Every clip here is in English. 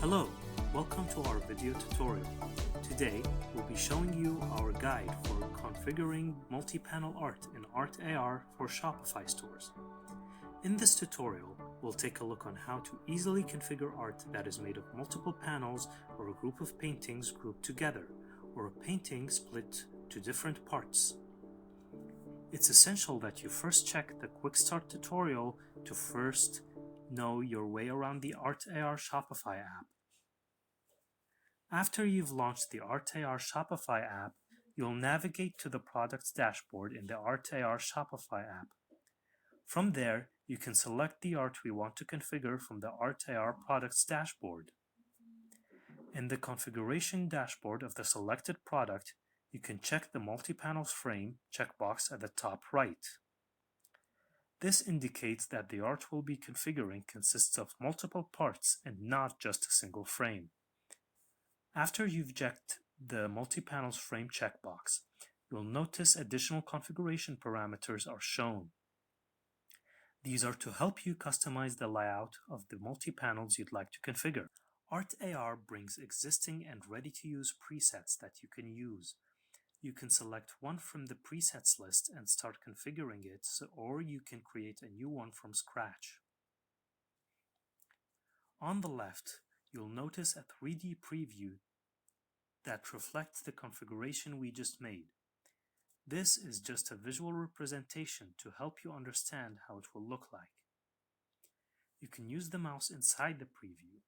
Hello, welcome to our video tutorial. Today, we'll be showing you our guide for configuring multi-panel art in AR for Shopify stores. In this tutorial, we'll take a look on how to easily configure art that is made of multiple panels or a group of paintings grouped together, or a painting split to different parts. It's essential that you first check the Quick Start tutorial to first know your way around the AR Shopify app. After you've launched the AR Shopify app, you'll navigate to the products dashboard in the AR Shopify app. From there, you can select the art we want to configure from the AR products dashboard. In the configuration dashboard of the selected product, you can check the multi-panels frame checkbox at the top right. This indicates that the art we'll be configuring consists of multiple parts and not just a single frame. After you've checked the multi-panels frame checkbox, you'll notice additional configuration parameters are shown. These are to help you customize the layout of the multi-panels you'd like to configure. AR brings existing and ready-to-use presets that you can use. You can select one from the presets list and start configuring it, or you can create a new one from scratch. On the left, you'll notice a 3D preview that reflects the configuration we just made. This is just a visual representation to help you understand how it will look like. You can use the mouse inside the preview,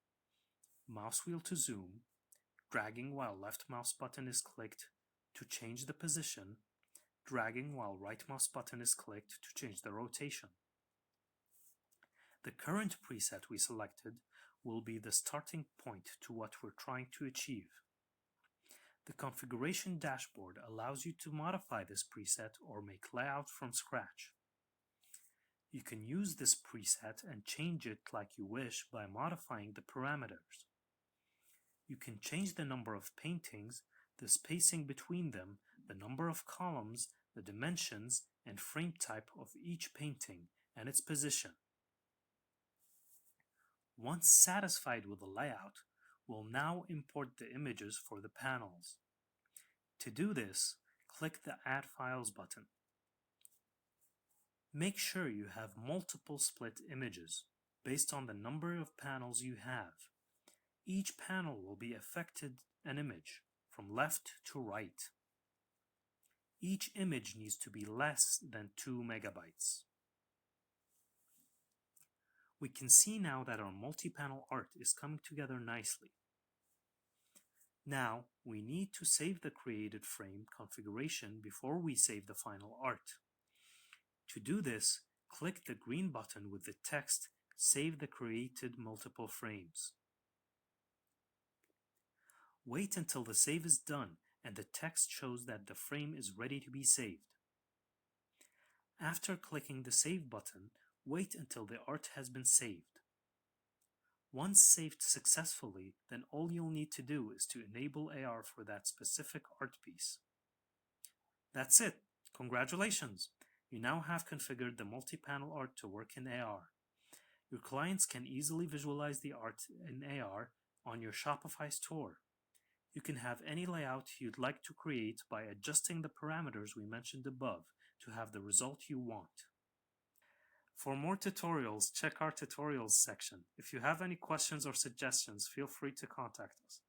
mouse wheel to zoom, dragging while left mouse button is clicked to change the position, dragging while right mouse button is clicked to change the rotation. The current preset we selected will be the starting point to what we're trying to achieve. The configuration dashboard allows you to modify this preset or make layout from scratch. You can use this preset and change it like you wish by modifying the parameters. You can change the number of paintings, the spacing between them, the number of columns, the dimensions, and frame type of each painting and its position. Once satisfied with the layout, we'll now import the images for the panels. To do this, click the Add Files button. Make sure you have multiple split images based on the number of panels you have. Each panel will be affected an image from left to right. Each image needs to be less than 2 megabytes. We can see now that our multi-panel art is coming together nicely. Now, we need to save the created frame configuration before we save the final art. To do this, click the green button with the text Save the created multiple frames. Wait until the save is done and the text shows that the frame is ready to be saved. After clicking the Save button, wait until the art has been saved. Once saved successfully, then all you'll need to do is to enable AR for that specific art piece. That's it! Congratulations! You now have configured the multi-panel art to work in AR. Your clients can easily visualize the art in AR on your Shopify store. You can have any layout you'd like to create by adjusting the parameters we mentioned above to have the result you want. For more tutorials, check our tutorials section. If you have any questions or suggestions, feel free to contact us.